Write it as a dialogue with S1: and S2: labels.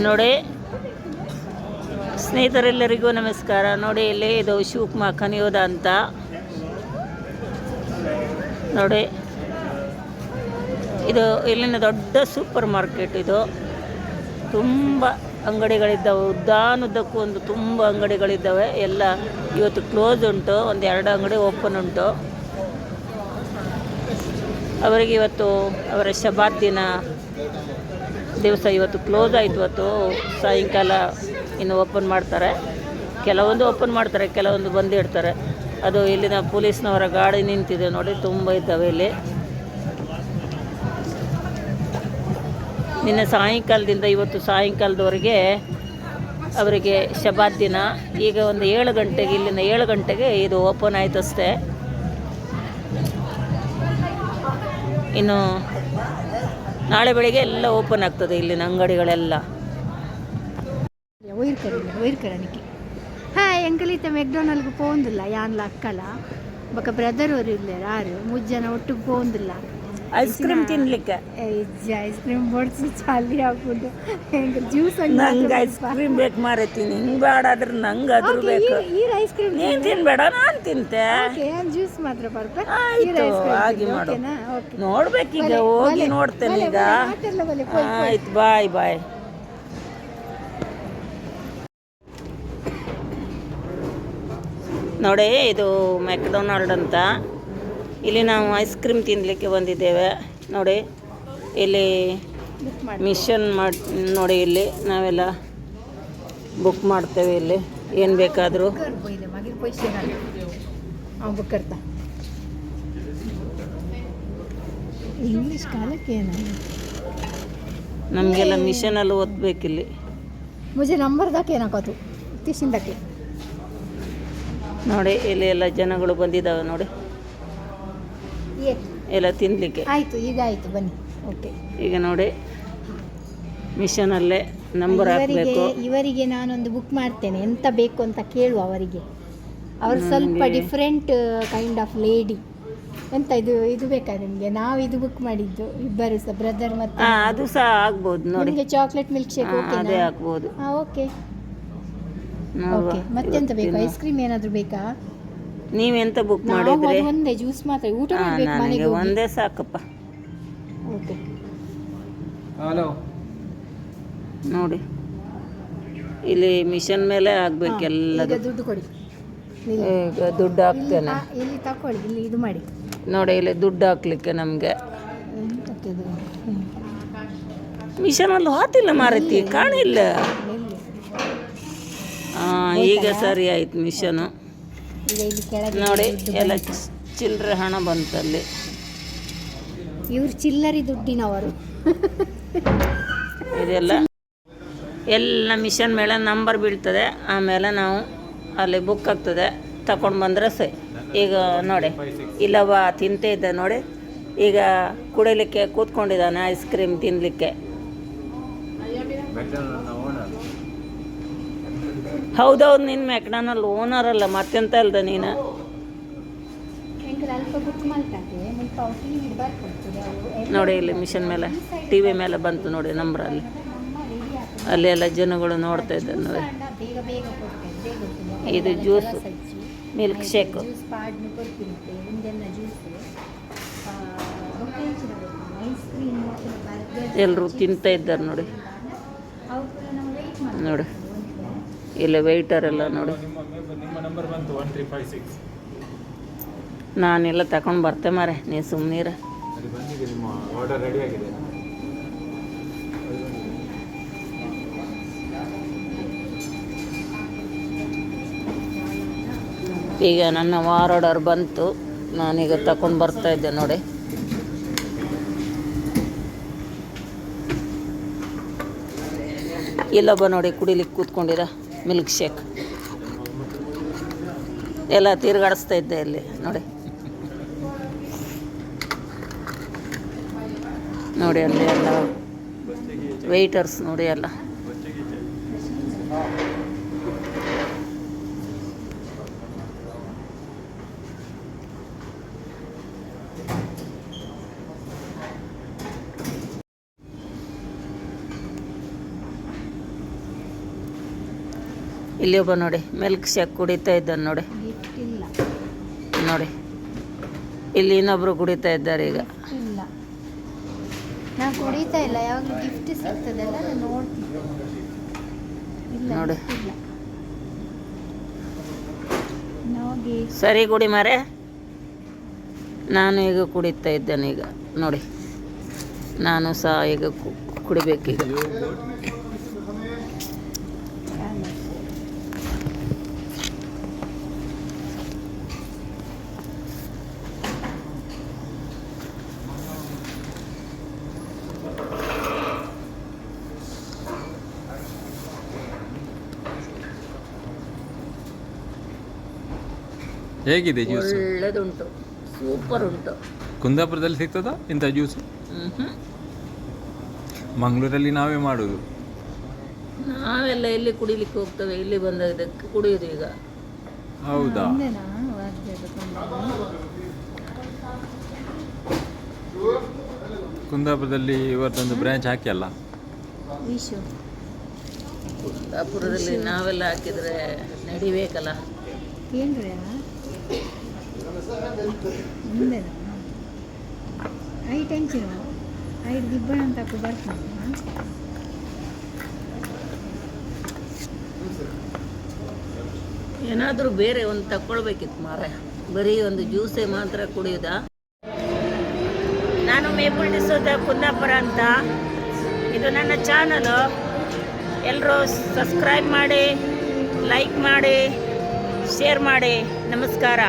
S1: ನೋಡಿ ಸ್ನೇಹಿತರೆಲ್ಲರಿಗೂ ನಮಸ್ಕಾರ. ನೋಡಿ ಇಲ್ಲಿ ಇದು ಶಿವಕುಮಾರ್ ಖನಿಯೋದ ಅಂತ ನೋಡಿ. ಇದು ಇಲ್ಲಿನ ದೊಡ್ಡ ಸೂಪರ್ ಮಾರ್ಕೆಟ್. ಇದು ತುಂಬ ಅಂಗಡಿಗಳಿದ್ದಾವೆ, ಉದ್ದಾನುದ್ದಕ್ಕೂ ಒಂದು ತುಂಬ ಅಂಗಡಿಗಳಿದ್ದಾವೆ. ಎಲ್ಲ ಇವತ್ತು ಕ್ಲೋಸ್ ಉಂಟು, ಒಂದು 2 ಅಂಗಡಿ ಓಪನ್ ಉಂಟು. ಅವರಿಗೆ ಇವತ್ತು ಅವರ ಶಬಾತ್ ದಿವಸ ಇವತ್ತು ಕ್ಲೋಸ್ ಆಯಿತು. ಇವತ್ತು ಸಾಯಂಕಾಲ ಇನ್ನು ಓಪನ್ ಮಾಡ್ತಾರೆ. ಕೆಲವೊಂದು ಓಪನ್ ಮಾಡ್ತಾರೆ, ಕೆಲವೊಂದು ಬಂದಿಡ್ತಾರೆ. ಅದು ಇಲ್ಲಿನ ಪೊಲೀಸ್ನವರ ಗಾಡಿ ನಿಂತಿದೆ ನೋಡಿ, ತುಂಬ ಇದ್ದಾವೆ ಇಲ್ಲಿ. ನಿನ್ನೆ ಸಾಯಂಕಾಲದಿಂದ ಇವತ್ತು ಸಾಯಂಕಾಲದವರೆಗೆ ಅವರಿಗೆ ಶಬಾತ್ ದಿನ. ಈಗ ಒಂದು 7 ಗಂಟೆಗೆ, ಇಲ್ಲಿಂದ 7 ಗಂಟೆಗೆ ಇದು ಓಪನ್ ಆಯ್ತು ಅಷ್ಟೇ. ಇನ್ನು ನಾಳೆ ಬೆಳಿಗ್ಗೆ ಎಲ್ಲ ಓಪನ್ ಆಗ್ತದೆ ಇಲ್ಲಿನ ಅಂಗಡಿಗಳೆಲ್ಲ.
S2: ಹಾಯ್ ಅಂಕಲ್, ಇತ್ತ ಮೆಕ್ಡೊನಾಲ್ಡ್ಗೆ ಪೋಂದಿಲ್ಲ ಯಾನ್ಲ ಅಕ್ಕಲ ಬೊಕ ಬ್ರದರ್ ಅವರು ಇಲ್ಲೇರ ಆರು 3 ಜನ ಒಟ್ಟಿಗೆ ಪೋಂದಿಲ್ಲ.
S1: ಐಸ್ ಕ್ರೀಮ್ ತಿನ್ಲಿಕ್ಕೆ
S2: ಐಸ್ ಕ್ರೀಮ್ ಬೋಡ್ಸಿ ಚಾಲಿ ಹಾಕುದು ಜ್ಯೂಸ್.
S1: ನಂಗೆ ಐಸ್ ಕ್ರೀಮ್ ಬೇಕು ಮಾರೈತೀನಿ, ಹಿಂಗೆ ಬೇಡಾದ್ರೆ ನಂಗೆ ಅದ್ರ ಬೇಕು.
S2: ಐಸ್ ಕ್ರೀಮ್
S1: ನೀನು ತಿನ್ಬೇಡ, ನಾನು ತಿಂತೆ.
S2: ಜ್ಯೂಸ್ ಮಾತ್ರ ಬರ್ಬೇಕು.
S1: ಹಾಗೆ ಮಾಡು. ನೋಡ್ಬೇಕೀಗ, ಹೋಗಿ ನೋಡ್ತೇನೆ ಈಗ. ಆಯ್ತು, ಬಾಯ್ ಬಾಯ್. ನೋಡಿ ಇದು ಮೆಕ್ಡೊನಾಲ್ಡ್ ಅಂತ. ಇಲ್ಲಿ ನಾವು ಐಸ್ ಕ್ರೀಮ್ ತಿನ್ನಲಿಕ್ಕೆ ಬಂದಿದ್ದೇವೆ. ನೋಡಿ ಇಲ್ಲಿ ಮಿಷನ್ ಮಾಡಿ ನೋಡಿ, ಇಲ್ಲಿ ನಾವೆಲ್ಲ ಬುಕ್ ಮಾಡ್ತೇವೆ. ಇಲ್ಲಿ ಏನು ಬೇಕಾದರೂ
S2: ಇಂಗ್ಲೀಷ್ ಕಾಲಕ್ಕೆ
S1: ನಮಗೆಲ್ಲ ಮಿಷನಲ್ಲಿ ಓದ್ಬೇಕಿಲ್ಲಿ.
S2: ಮುಜೆ ನಂಬರ್ ದಾಕೇನಾಕತು ತಿಶಿಂದಕ್ಕೆ
S1: ನೋಡಿ. ಇಲ್ಲಿ ಎಲ್ಲ ಜನಗಳು ಬಂದಿದ್ದಾವೆ ನೋಡಿ, ಎಲ್ಲ ತಿನ್ನಲಿಕ್ಕೆ.
S2: ಆಯಿತು, ಈಗ ಆಯಿತು, ಬನ್ನಿ. ಓಕೆ,
S1: ಈಗ ನೋಡಿ ಮಿಷನಲ್ಲೇ ನಂಬರ್ ಹಾಕಬೇಕು.
S2: ಇವರಿಗೆ ನಾನೊಂದು ಬುಕ್ ಮಾಡ್ತೇನೆ, ಎಂತ ಬೇಕು ಅಂತ ಕೇಳುವ ಅವರಿಗೆ. ಅವರು ಸ್ವಲ್ಪ ಡಿಫ್ರೆಂಟ್ ಕೈಂಡ್ ಆಫ್ ಲೇಡಿ. ಎಂತ ಇದು ಬೇಕಾ ನಿಮಗೆ? ನಾವು ಇದು ಬುಕ್ ಮಾಡಿದ್ದು ಇಬ್ಬರು ಸಹ, ಬ್ರದರ್ ಮತ್ತು
S1: ಅದು ಸಹ ಆಗ್ಬೋದು ನೋಡಿ.
S2: ನಿಮಗೆ ಚಾಕ್ಲೇಟ್ ಮಿಲ್ಕ್ ಶೇಕ್
S1: ಅದೇ ಹಾಕ್ಬೋದು.
S2: Okay okay. ಮತ್ತೆಂತ ಬೇಕು? ಐಸ್ ಕ್ರೀಮ್ ಏನಾದರೂ ಬೇಕಾ?
S1: ನೀವೆಂತ ಬುಕ್ ಮಾಡಿದ್ರಿ?
S2: ಒಂದೇ ಜ್ಯೂಸ್ ಮಾತ್ರ. ಊಟ ಮಾಡಬೇಕು ಮನೆಗೆ,
S1: ಒಂದೇ ಸಾಕಪ್ಪ.
S2: ಓಕೆ.
S3: ಹಲೋ
S1: ನೋಡಿ ಇಲ್ಲಿ ಮಿಷನ್ ಮೇಲೆ ಆಗ್ಬೇಕೆಲ್ಲ.
S2: ದುಡ್ಡು ಕೊಡಿ.
S1: ಈಗ ದುಡ್ಡು ಹಾಕ್ತೇನೆ.
S2: ಇಲ್ಲಿ ತಕೊಳ್ಳಿ, ಇಲ್ಲಿ ಇದು ಮಾಡಿ
S1: ನೋಡಿ. ಇಲ್ಲಿ ದುಡ್ಡು ಹಾಕ್ಲಿಕ್ಕೆ ನಮಗೆ ಮಿಷನಲ್ಲಿ ಹಾತಿಲ್ಲ ಮಾರೈತಿ, ಕಾಣಿಲ್ಲ. ಈಗ ಸರಿ ಆಯ್ತು ಮಿಷನು. ನೋಡಿ ಎಲ್ಲ ಚಿಲ್ಲರೆ ಹಣ ಬಂತಲ್ಲಿ.
S2: ಇವ್ರು ಚಿಲ್ಲರಿ ದುಡ್ಡಿನವರು.
S1: ಇದೆಲ್ಲ ಎಲ್ಲ ಮಿಷನ್ ಮೇಲೆ ನಂಬರ್ ಬೀಳ್ತದೆ. ಆಮೇಲೆ ನಾವು ಅಲ್ಲಿ ಬುಕ್ ಆಗ್ತದೆ, ತಗೊಂಡು ಬಂದರೆ ಸರಿ. ಈಗ ನೋಡಿ ಇಲ್ಲವ ತಿಂತೇ ಇದ್ದೆ ನೋಡಿ. ಈಗ ಕುಡಿಲಿಕ್ಕೆ ಕೂತ್ಕೊಂಡಿದ್ದಾನೆ ಐಸ್ ಕ್ರೀಮ್ ತಿನ್ನಲಿಕ್ಕೆ. ಹೌದೌದು, ನಿನ್ನ ಮೆಕ್ಡೊನಾಲ್ಡ್ ಓನರ್ ಅಲ್ಲ ಮತ್ತೆಂತ ಅಲ್ದ ನೀನು. ನೋಡಿ ಇಲ್ಲಿ ಮಿಷನ್ ಮೇಲೆ ಟಿ ವಿ ಮೇಲೆ ಬಂತು ನೋಡಿ ನಂಬರಲ್ಲಿ. ಅಲ್ಲಿ ಎಲ್ಲ ಜನಗಳು ನೋಡ್ತಾ ಇದ್ದಾರೆ ನೋಡಿ. ಇದು ಜ್ಯೂಸ್ ಮಿಲ್ಕ್ ಶೇಕು ಎಲ್ಲರೂ ತಿಂತಾ ಇದ್ದಾರೆ ನೋಡಿ. ನೋಡಿ ಇಲ್ಲಿ ವೆಯ್ಟರ್ ಎಲ್ಲ ನೋಡಿ. ನಾನೆಲ್ಲ ತಗೊಂಡು ಬರ್ತೆ ಮಾರೆ, ನೀ ಸುಮ್ಮನೀರ. ಈಗ ನನ್ನ ಆರ್ಡರ್ ಬಂತು, ನಾನೀಗ ತಗೊಂಡು ಬರ್ತಾ ಇದ್ದೆ ನೋಡಿ. ಇಲ್ಲೊಬ್ಬ ನೋಡಿ ಕುಡಿಲಿಕ್ಕೆ ಕೂತ್ಕೊಂಡಿರ ಮಿಲ್ಕ್ ಶೇಕ್ ಎಲ್ಲ ತಿರುಗಾಡಿಸ್ತಾ ಇದ್ದೆ ಇಲ್ಲಿ ನೋಡಿ. ನೋಡಿ ಅಲ್ಲಿ ಎಲ್ಲ ವೆಯ್ಟರ್ಸ್ ನೋಡಿ ಎಲ್ಲ. ಇಲ್ಲಿ ಒಬ್ಬ ನೋಡಿ ಮಿಲ್ಕ್ ಶೇಕ್ ಕುಡಿತಾ ಇದ್ದಾನೆ ನೋಡಿ
S2: ಗಿಫ್ಟ್ ಇಲ್ಲ
S1: ನೋಡಿ. ಇಲ್ಲಿ ಇನ್ನೊಬ್ರು ಕುಡಿತಾ ಇದ್ದಾರೆ ಈಗ.
S2: ಇಲ್ಲ, ನಾನು ಕುಡಿತಾ ಇಲ್ಲ. ಯಾವಾಗಲೂ ಗಿಫ್ಟ್ ಸಿಗ್ತದಲ್ಲ, ನಾನು ನೋಡ್ತೀನಿ. ಇಲ್ಲ
S1: ನೋಡಿ.
S2: ಇಲ್ಲ ನೋಡಿ.
S1: ಸರಿ ಕುಡಿ ಮಾರೆ. ನಾನು ಈಗ ಕುಡಿತಾ ಇದ್ದೇನೆ ಈಗ ನೋಡಿ. ನಾನು ಸಹ ಈಗ ಕುಡಿಬೇಕೀಗ.
S3: ಹೇಗಿದೆ ಜ್ಯೂಸ್?
S1: ಒಳ್ಳೆದುಂಟು, ಸೂಪರ್ ಉಂಟು.
S3: ಕುಂದಾಪುರದಲ್ಲಿ ಸಿಗ್ತದಾ ಇಂಥ ಜ್ಯೂಸ್? ಮಂಗಳೂರಲ್ಲಿ ನಾವೇ ಮಾಡೋದು.
S1: ನಾವೆಲ್ಲ ಎಲ್ಲಿ ಕುಡಿಲಿಕ್ಕೆ ಹೋಗ್ತೇವೆ, ಇಲ್ಲಿ ಬಂದ ಇದಕ್ಕೆ ಕುಡಿಯೋದು ಈಗ.
S3: ಹೌದಾ? ಕುಂದಾಪುರದಲ್ಲಿ ಇವತ್ತೊಂದು ಬ್ರಾಂಚ್ ಹಾಕಿ ಅಲ್ಲ?
S1: ಕುಂದಾಪುರದಲ್ಲಿ ನಾವೆಲ್ಲ ಹಾಕಿದರೆ ನಡಿಬೇಕಲ್ಲ.
S2: ಏನ್ರಿ ಮುಂದೆನಾ ಐದು ಹೆಂಚಿನ 5 ದಿಬ್ಬಣ ಅಂತ ಬರ್ತಾನೆ.
S1: ಏನಾದರೂ ಬೇರೆ ಒಂದು ತಗೊಳ್ಬೇಕಿತ್ತು ಮಾರೆ, ಬರೀ ಒಂದು ಜ್ಯೂಸೇ ಮಾತ್ರ ಕುಡಿಯೋದಾ? ನಾನು ಮೇಪುಲ್ ಡಿಸೋದ ಕುಂದಾಪುರ ಅಂತ. ಇದು ನನ್ನ ಚಾನಲು. ಎಲ್ಲರೂ ಸಬ್ಸ್ಕ್ರೈಬ್ ಮಾಡಿ, ಲೈಕ್ ಮಾಡಿ, ಶೇರ್ ಮಾಡಿ. ನಮಸ್ಕಾರ.